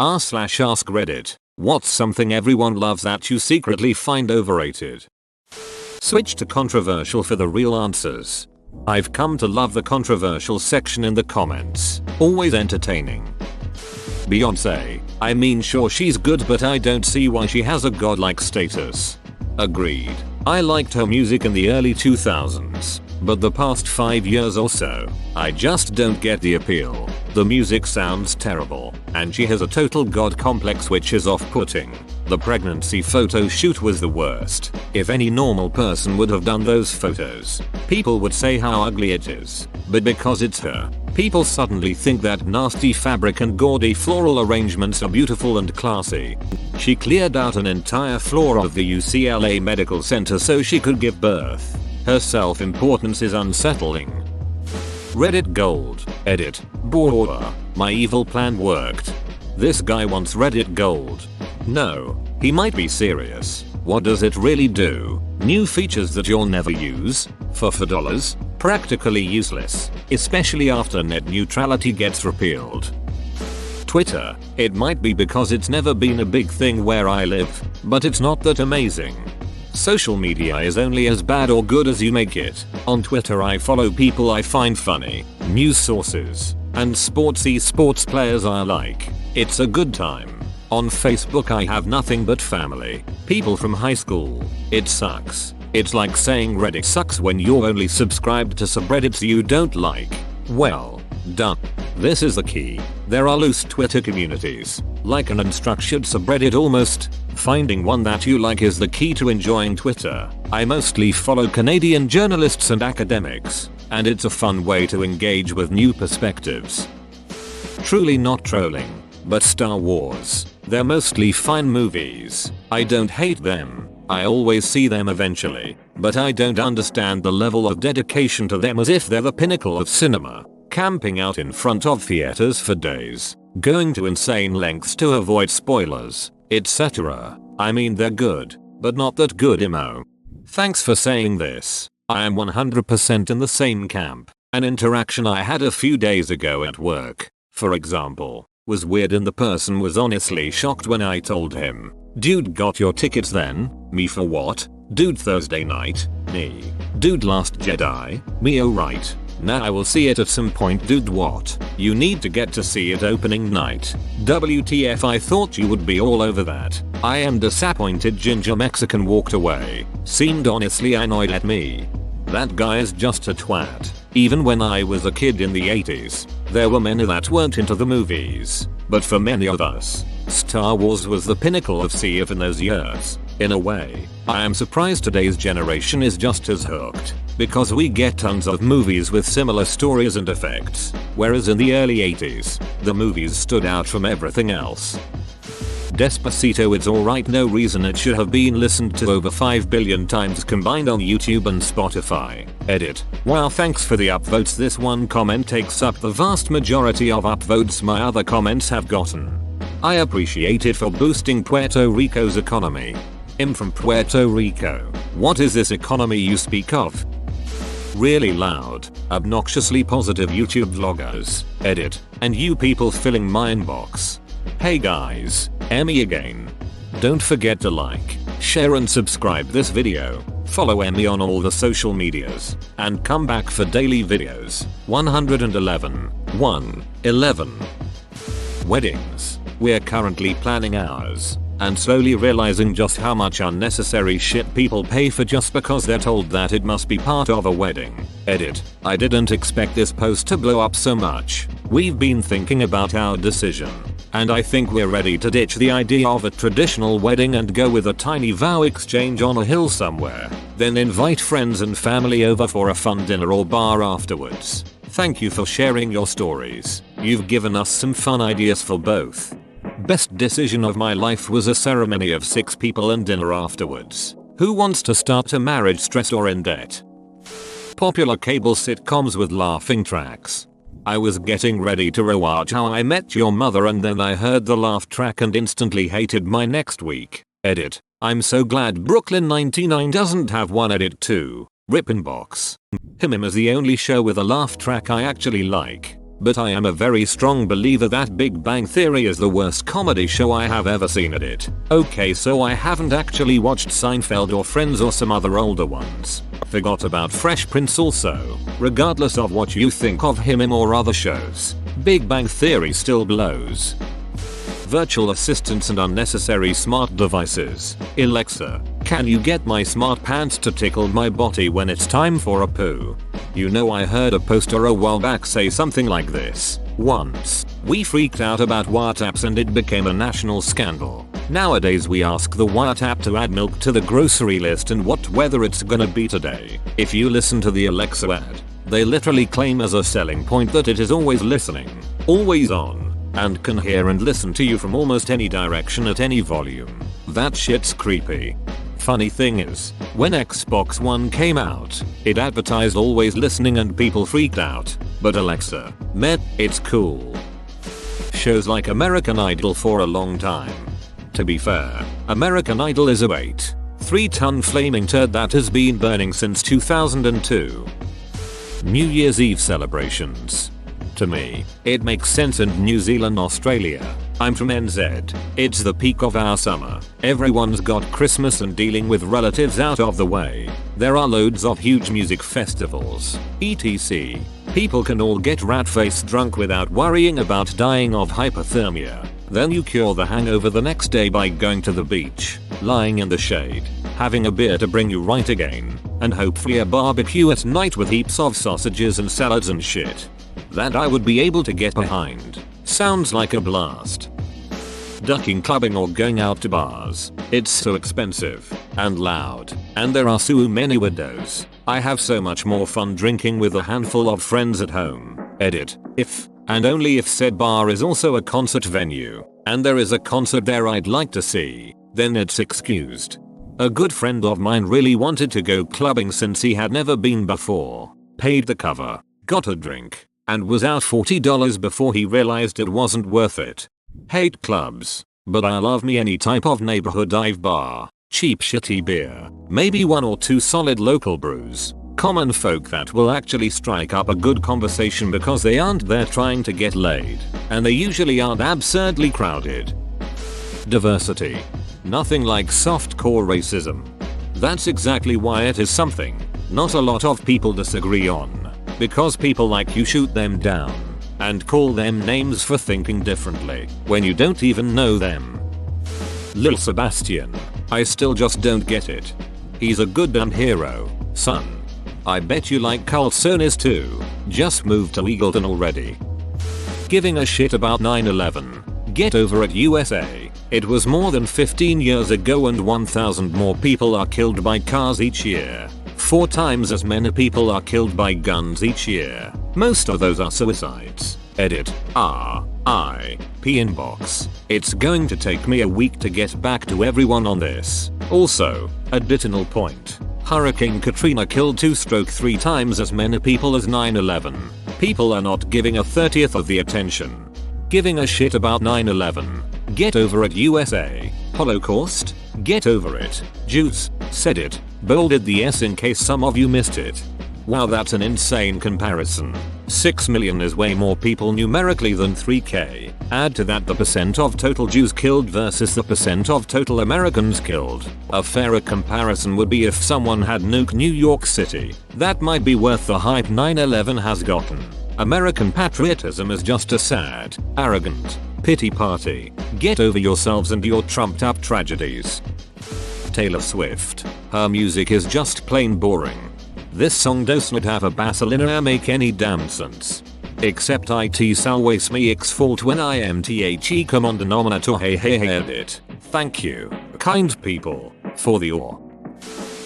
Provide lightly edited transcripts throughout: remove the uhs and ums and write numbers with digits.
r/ask Reddit. What's something everyone loves that you secretly find overrated? Switch to controversial for the real answers. I've come to love the controversial section in the comments. Always entertaining. Beyonce. I mean, sure, she's good, but I don't see why she has a godlike status. Agreed. I liked her music in the early 2000s, but the past 5 years or so, I just don't get the appeal. The music sounds terrible, and she has a total god complex which is off-putting. The pregnancy photo shoot was the worst. If any normal person would have done those photos, people would say how ugly it is. But because it's her, people suddenly think that nasty fabric and gaudy floral arrangements are beautiful and classy. She cleared out an entire floor of the UCLA Medical Center so she could give birth. Her self-importance is unsettling. Reddit gold. Edit. Boah. My evil plan worked. This guy wants Reddit gold. No. He might be serious. What does it really do? New features that you'll never use? For $4? Practically useless. Especially after net neutrality gets repealed. Twitter. It might be because it's never been a big thing where I live, but it's not that amazing. Social media is only as bad or good as you make it. On Twitter I follow people I find funny, news sources, and sports players I like. It's a good time. On Facebook I have nothing but family, people from high school. It sucks. It's like saying Reddit sucks when you're only subscribed to subreddits you don't like. Well, done. This is the key. There are loose Twitter communities, like an unstructured subreddit almost. Finding one that you like is the key to enjoying Twitter. I mostly follow Canadian journalists and academics, and it's a fun way to engage with new perspectives. Truly not trolling, but Star Wars. They're mostly fine movies. I don't hate them. I always see them eventually, but I don't understand the level of dedication to them as if they're the pinnacle of cinema. Camping out in front of theaters for days, going to insane lengths to avoid spoilers, etc. I mean, they're good, but not that good, Imo. Thanks for saying this. I am 100% in the same camp. An interaction I had a few days ago at work, for example, was weird, and the person was honestly shocked when I told him, "Dude, got your tickets then?" Me, for what? Dude, Thursday night? Me. Dude, Last Jedi? Me, oh right. Nah, I will see it at some point. Dude, what? You need to get to see it opening night. WTF, I thought you would be all over that. I am disappointed. Ginger Mexican walked away. Seemed honestly annoyed at me. That guy is just a twat. Even when I was a kid in the 80s, there were many that weren't into the movies. But for many of us, Star Wars was the pinnacle of CF in those years. In a way, I am surprised today's generation is just as hooked, because we get tons of movies with similar stories and effects, whereas in the early 80s, the movies stood out from everything else. Despacito, it's alright, no reason it should have been listened to over 5 billion times combined on YouTube and Spotify. Edit. Wow, thanks for the upvotes. This one comment takes up the vast majority of upvotes my other comments have gotten. I appreciate it for boosting Puerto Rico's economy. I'm from Puerto Rico. What is this economy you speak of? Really loud, obnoxiously positive YouTube vloggers. Edit. And you people filling my inbox. Hey guys, Emmy again. Don't forget to like, share and subscribe this video. Follow Emmy on all the social medias. And come back for daily videos. 111. 111. Weddings. We're currently planning ours, and slowly realizing just how much unnecessary shit people pay for just because they're told that it must be part of a wedding. Edit. I didn't expect this post to blow up so much. We've been thinking about our decision, and I think we're ready to ditch the idea of a traditional wedding and go with a tiny vow exchange on a hill somewhere, then invite friends and family over for a fun dinner or bar afterwards. Thank you for sharing your stories. You've given us some fun ideas for both. Best decision of my life was a ceremony of 6 people and dinner afterwards. Who wants to start a marriage stressed or in debt? Popular cable sitcoms with laughing tracks. I was getting ready to rewatch How I Met Your Mother and then I heard the laugh track and instantly hated my next week. Edit. I'm so glad Brooklyn 99 doesn't have one. Edit 2. Rip inbox. Him is the only show with a laugh track I actually like. but I am a very strong believer that Big Bang Theory is the worst comedy show I have ever seen at it. Okay, so I haven't actually watched Seinfeld or Friends or some other older ones. Forgot about Fresh Prince also. Regardless of what you think of him or other shows, Big Bang Theory still blows. Virtual assistants and unnecessary smart devices. Alexa, can you get my smart pants to tickle my body when it's time for a poo? You know, I heard a poster a while back say something like this. Once, we freaked out about wiretaps and it became a national scandal. Nowadays we ask the wiretap to add milk to the grocery list and what weather it's gonna be today. If you listen to the Alexa ad, they literally claim as a selling point that it is always listening, always on, and can hear and listen to you from almost any direction at any volume. That shit's creepy. Funny thing is, when Xbox One came out, it advertised always listening and people freaked out. But Alexa, it's cool. Shows like American Idol for a long time. To be fair, American Idol is a 3-ton flaming turd that has been burning since 2002. New Year's Eve celebrations. To me, it makes sense in New Zealand, Australia. I'm from NZ. It's the peak of our summer. Everyone's got Christmas and dealing with relatives out of the way. There are loads of huge music festivals, etc. People can all get rat-faced drunk without worrying about dying of hypothermia. Then you cure the hangover the next day by going to the beach, lying in the shade, having a beer to bring you right again, and hopefully a barbecue at night with heaps of sausages and salads and shit. That I would be able to get behind. Sounds like a blast. Ducking clubbing or going out to bars. It's so expensive and loud, and there are so many windows. I have so much more fun drinking with a handful of friends at home. Edit. If and only if said bar is also a concert venue, and there is a concert there I'd like to see, then it's excused. A good friend of mine really wanted to go clubbing since he had never been before. Paid the cover, got a drink, and was out $40 before he realized it wasn't worth it. Hate clubs, but I love me any type of neighborhood dive bar. Cheap shitty beer, maybe 1 or 2 solid local brews. Common folk that will actually strike up a good conversation because they aren't there trying to get laid, and they usually aren't absurdly crowded. Diversity. Nothing like softcore racism. That's exactly why it is something not a lot of people disagree on, because people like you shoot them down and call them names for thinking differently when you don't even know them. Lil Sebastian. I still just don't get it. He's a goddamn hero, son. I bet you like calzones too. Just moved to Eagleton already. Giving a shit about 9/11. Get over it, USA. It was more than 15 years ago and 1,000 more people are killed by cars each year. 4 times as many people are killed by guns each year. Most of those are suicides. Edit. R.I.P. inbox. It's going to take me a week to get back to everyone on this. Also, additional point. Hurricane Katrina killed 2/3 times as many people as 9/11. People are not giving a 30th of the attention. Giving a shit about 9/11. Get over it, USA. Holocaust? Get over it. Juice said it. Bolded the S in case some of you missed it. Wow, that's an insane comparison. 6 million is way more people numerically than 3k. Add to that the percent of total Jews killed versus the percent of total Americans killed. A fairer comparison would be if someone had nuked New York City. That might be worth the hype 9/11 has gotten. American patriotism is just a sad, arrogant, pity party. Get over yourselves and your trumped up tragedies. Taylor Swift. Her music is just plain boring. This song does not have a bass line or make any damn sense. Except it always makes fault when I am the common denominator. Hey edit. Thank you, kind people, for the ore.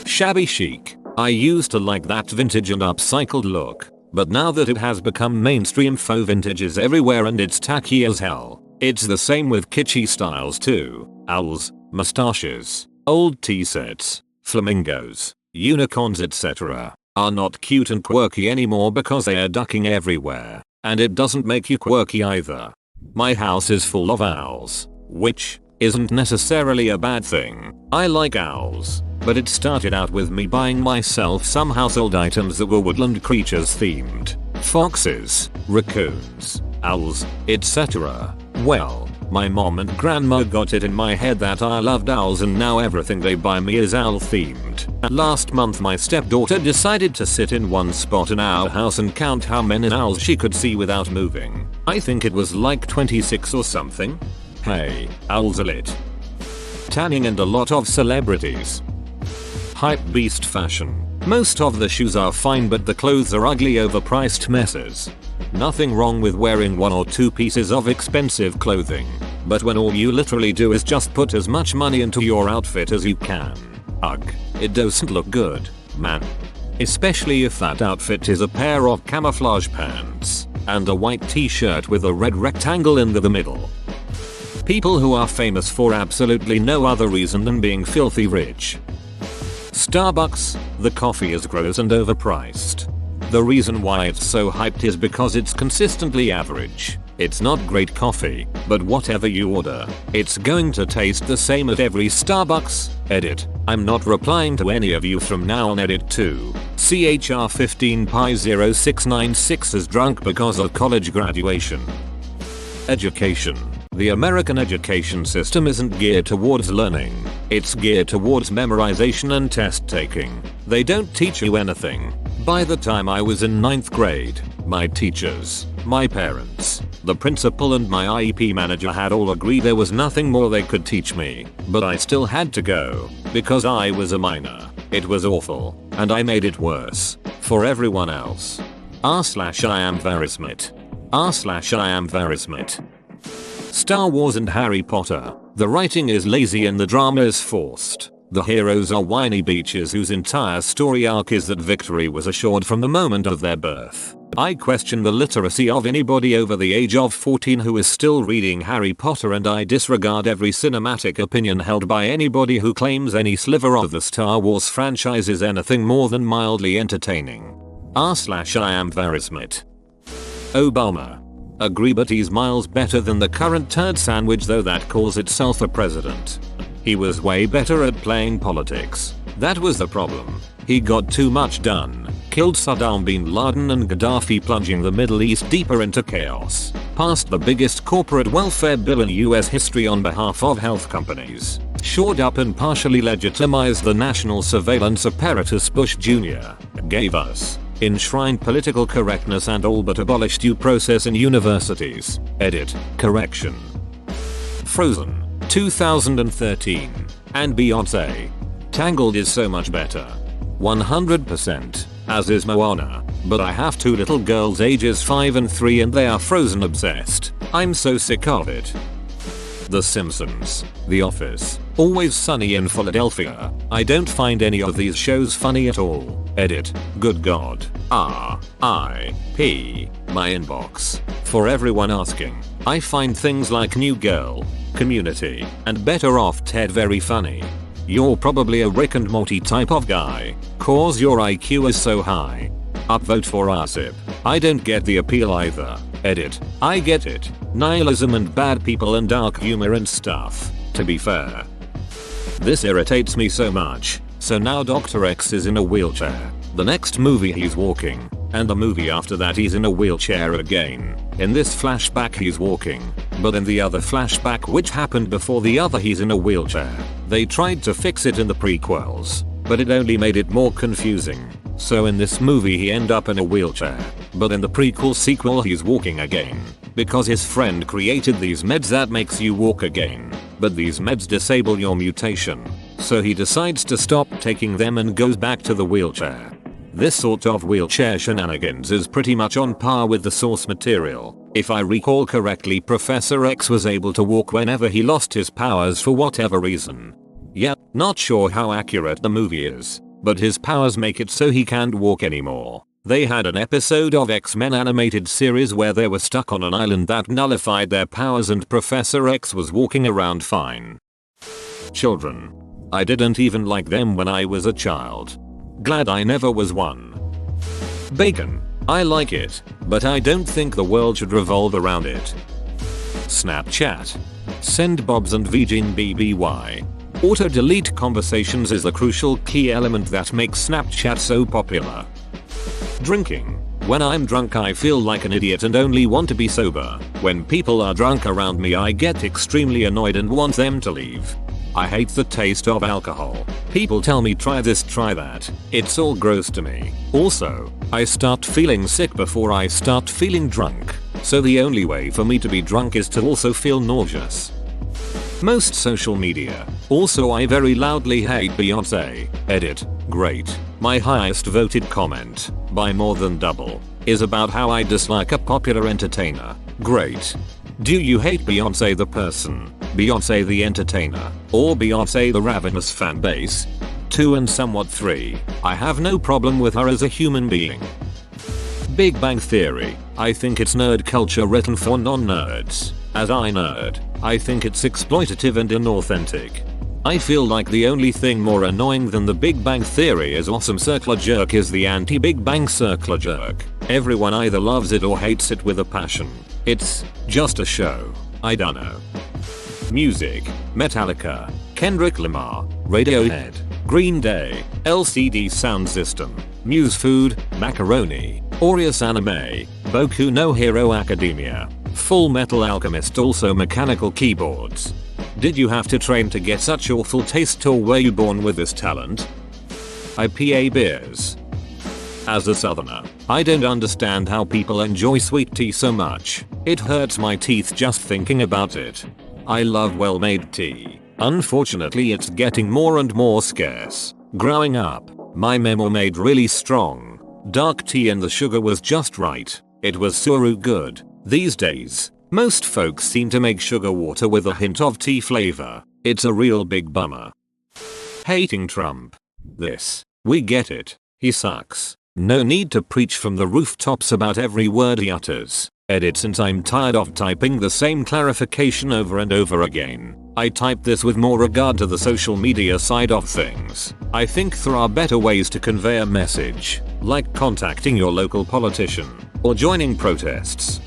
Shabby chic. I used to like that vintage and upcycled look, but now that it has become mainstream, faux vintage is everywhere and it's tacky as hell. It's the same with kitschy styles too. Owls, mustaches, old tea sets, flamingos, unicorns etc. are not cute and quirky anymore because they are ducking everywhere, and it doesn't make you quirky either. My house is full of owls, which, isn't necessarily a bad thing. I like owls, but it started out with me buying myself some household items that were woodland creatures themed. Foxes, raccoons, owls, etc. Well, my mom and grandma got it in my head that I loved owls and now everything they buy me is owl themed. Last month my stepdaughter decided to sit in one spot in our house and count how many owls she could see without moving. I think it was like 26 or something. Hey, owls are lit. Tanning and a lot of celebrities. Hype beast fashion. Most of the shoes are fine but the clothes are ugly overpriced messes. Nothing wrong with wearing 1 or 2 pieces of expensive clothing, but when all you literally do is just put as much money into your outfit as you can. Ugh, it doesn't look good, man. Especially if that outfit is a pair of camouflage pants and a white t-shirt with a red rectangle in the middle. People who are famous for absolutely no other reason than being filthy rich. Starbucks, the coffee is gross and overpriced. The reason why it's so hyped is because it's consistently average. It's not great coffee, but whatever you order, it's going to taste the same at every Starbucks. Edit. I'm not replying to any of you from now on. Edit 2. CHR15Pi0696 is drunk because of college graduation. Education. The American education system isn't geared towards learning. It's geared towards memorization and test taking. They don't teach you anything. By the time I was in 9th grade, my teachers, my parents, the principal and my IEP manager had all agreed there was nothing more they could teach me, but I still had to go, because I was a minor. It was awful, and I made it worse, for everyone else. r/I am very smart. r/I am very smart. Star Wars and Harry Potter. The writing is lazy and the drama is forced. The heroes are whiny beaches whose entire story arc is that victory was assured from the moment of their birth. I question the literacy of anybody over the age of 14 who is still reading Harry Potter, and I disregard every cinematic opinion held by anybody who claims any sliver of the Star Wars franchise is anything more than mildly entertaining. r/I am very smart. Obama. Agree, but he's miles better than the current turd sandwich though that calls itself a president. He was way better at playing politics. That was the problem. He got too much done. Killed Saddam bin Laden and Gaddafi, plunging the Middle East deeper into chaos. Passed the biggest corporate welfare bill in US history on behalf of health companies. Shored up and partially legitimized the national surveillance apparatus Bush Jr. gave us. Enshrined political correctness and all but abolished due process in universities. Edit. Correction. Frozen. 2013. And Beyonce. Tangled is so much better. 100%. As is Moana. But I have 2 little girls ages 5 and 3 and they are Frozen obsessed. I'm so sick of it. The Simpsons, The Office, Always Sunny in Philadelphia. I don't find any of these shows funny at all. Edit. Good God. R.I.P. My inbox. For everyone asking, I find things like New Girl, Community, and Better Off Ted very funny. You're probably a Rick and Morty type of guy, cause your IQ is so high. Upvote for RSIP. I don't get the appeal either. Edit. I get it. Nihilism and bad people and dark humor and stuff, to be fair. This irritates me so much. So now Dr. X is in a wheelchair. The next movie he's walking, and the movie after that he's in a wheelchair again. In this flashback he's walking, but in the other flashback which happened before the other he's in a wheelchair. They tried to fix it in the prequels, but it only made it more confusing. So in this movie he end up in a wheelchair, but in the prequel sequel he's walking again, because his friend created these meds that makes you walk again, but these meds disable your mutation. So he decides to stop taking them and goes back to the wheelchair. This sort of wheelchair shenanigans is pretty much on par with the source material. If I recall correctly, Professor X was able to walk whenever he lost his powers for whatever reason. Yep, not sure how accurate the movie is, but his powers make it so he can't walk anymore. They had an episode of X-Men animated series where they were stuck on an island that nullified their powers and Professor X was walking around fine. Children. I didn't even like them when I was a child. Glad I never was one. Bacon. I like it, but I don't think the world should revolve around it. Snapchat. Send Bobs and Vjin BBY. Auto-delete conversations is the crucial key element that makes Snapchat so popular. Drinking. When I'm drunk I feel like an idiot and only want to be sober. When people are drunk around me I get extremely annoyed and want them to leave. I hate the taste of alcohol. People tell me try this, try that. It's all gross to me. Also, I start feeling sick before I start feeling drunk. So the only way for me to be drunk is to also feel nauseous. Most social media. Also I very loudly hate Beyonce. Edit. Great. My highest voted comment, by more than double, is about how I dislike a popular entertainer. Great. Do you hate Beyonce the person, Beyonce the entertainer, or Beyonce the ravenous fanbase? 2 and somewhat 3. I have no problem with her as a human being. Big Bang Theory. I think it's nerd culture written for non-nerds. As I nerd, I think it's exploitative and inauthentic. I feel like the only thing more annoying than the Big Bang Theory is awesome circular jerk is the anti-Big Bang circular jerk. Everyone either loves it or hates it with a passion. It's just a show. I dunno. Music. Metallica, Kendrick Lamar, Radiohead, Green Day, LCD Sound System, Muse Food, Macaroni, Orius Anime, Boku no Hero Academia, Full Metal Alchemist, also mechanical keyboards. Did you have to train to get such awful taste or were you born with this talent? IPA beers. As a southerner, I don't understand how people enjoy sweet tea so much. It hurts my teeth just thinking about it. I love well-made tea. Unfortunately it's getting more and more scarce. Growing up, my memo made really strong dark tea and the sugar was just right. It was suru good. These days, most folks seem to make sugar water with a hint of tea flavor. It's a real big bummer. Hating Trump. We get it. He sucks. No need to preach from the rooftops about every word he utters. Edit, since I'm tired of typing the same clarification over and over again. I type this with more regard to the social media side of things. I think there are better ways to convey a message, like contacting your local politician or joining protests.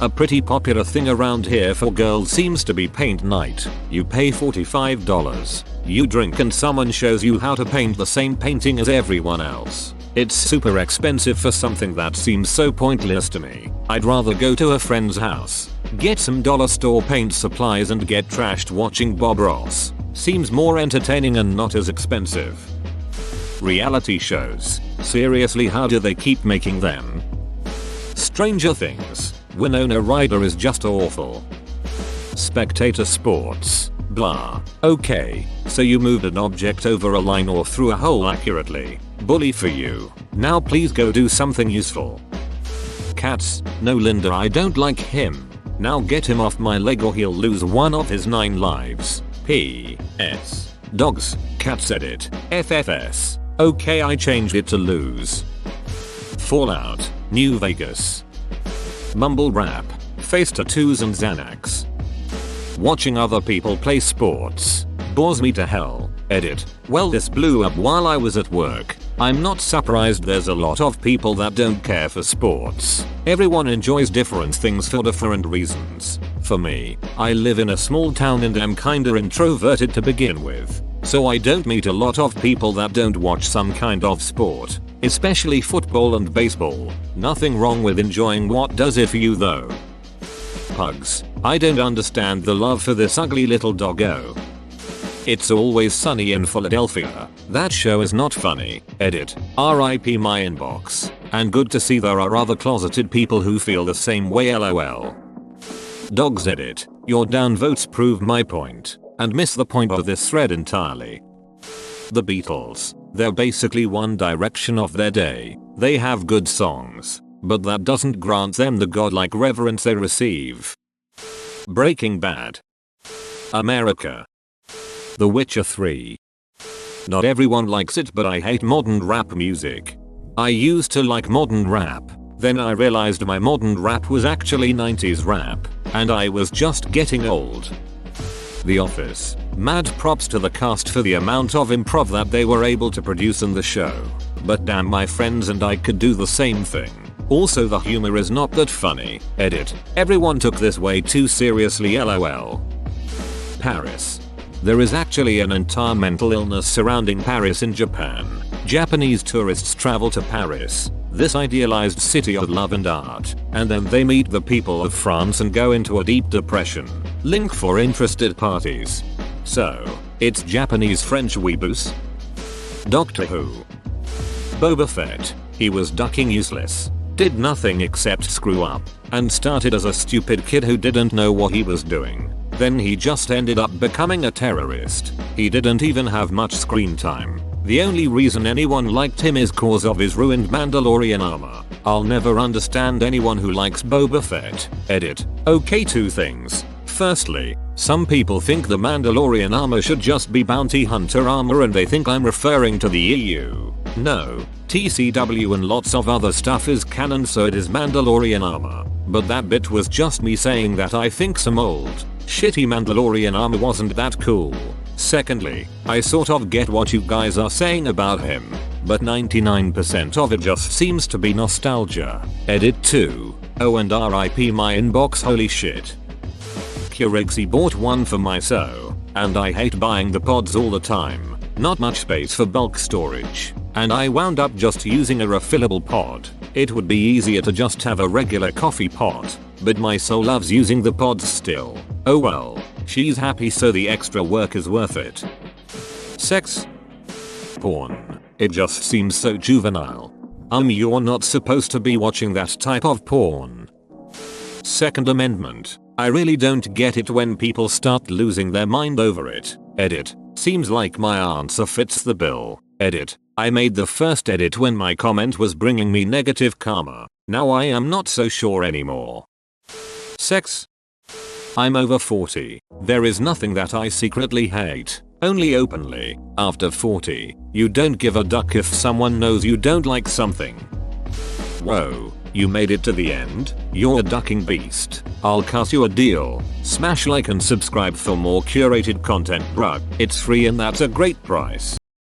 A pretty popular thing around here for girls seems to be paint night. You pay $45. You drink and someone shows you how to paint the same painting as everyone else. It's super expensive for something that seems so pointless to me. I'd rather go to a friend's house, get some dollar store paint supplies and get trashed watching Bob Ross. Seems more entertaining and not as expensive. Reality shows. Seriously, how do they keep making them? Stranger Things. Winona Ryder is just awful. Spectator sports. Blah. Okay, so you moved an object over a line or through a hole accurately. Bully for you. Now please go do something useful. Cats. No, Linda, I don't like him. Now get him off my leg or he'll lose one of his 9 lives. P.S. Dogs. Cats edit. FFS. Okay, I changed it to lose. Fallout. New Vegas. Mumble rap, face tattoos and Xanax. Watching other people play sports bores me to hell. Edit. Well, this blew up while I was at work. I'm not surprised there's a lot of people that don't care for sports. Everyone enjoys different things for different reasons. For me, I live in a small town and am kinda introverted to begin with. So I don't meet a lot of people that don't watch some kind of sport. Especially football and baseball. Nothing wrong with enjoying what does it for you though. Pugs. I don't understand the love for this ugly little doggo. It's Always Sunny in Philadelphia. That show is not funny. Edit. RIP my inbox. And good to see there are other closeted people who feel the same way, lol. Dogs edit. Your downvotes prove my point. And miss the point of this thread entirely. The Beatles. They're basically One Direction of their day. They have good songs, but that doesn't grant them the godlike reverence they receive. Breaking Bad. America. The Witcher 3. Not everyone likes it, but I hate modern rap music. I used to like modern rap, then I realized my modern rap was actually 90s rap, and I was just getting old. The Office. Mad props to the cast for the amount of improv that they were able to produce in the show. But damn, my friends and I could do the same thing. Also, the humor is not that funny. Edit. Everyone took this way too seriously, lol. Paris. There is actually an entire mental illness surrounding Paris in Japan. Japanese tourists travel to Paris, this idealized city of love and art, and then they meet the people of France and go into a deep depression. Link for interested parties. So, it's Japanese French weeboos? Doctor Who. Boba Fett. He was ducking useless. Did nothing except screw up, and started as a stupid kid who didn't know what he was doing. Then he just ended up becoming a terrorist. He didn't even have much screen time. The only reason anyone liked him is cause of his ruined Mandalorian armor. I'll never understand anyone who likes Boba Fett. Edit. Okay, 2 things. Firstly, some people think the Mandalorian armor should just be bounty hunter armor and they think I'm referring to the EU. No, TCW and lots of other stuff is canon, so it is Mandalorian armor. But that bit was just me saying that I think some old, shitty Mandalorian armor wasn't that cool. Secondly, I sort of get what you guys are saying about him, but 99% of it just seems to be nostalgia. Edit 2. Oh, and RIP my inbox, holy shit. Kurexi bought one for my so, and I hate buying the pods all the time. Not much space for bulk storage, and I wound up just using a refillable pod. It would be easier to just have a regular coffee pot, but my soul loves using the pods still. Oh well, she's happy, so the extra work is worth it. Sex? Porn. It just seems so juvenile. You're not supposed to be watching that type of porn. Second Amendment. I really don't get it when people start losing their mind over it. Edit. Seems like my answer fits the bill. Edit. I made the first edit when my comment was bringing me negative karma. Now I am not so sure anymore. Sex? I'm over 40. There is nothing that I secretly hate, only openly. After 40, you don't give a duck if someone knows you don't like something. Whoa, you made it to the end? You're a ducking beast. I'll cut you a deal. Smash like and subscribe for more curated content, bruh. It's free and that's a great price.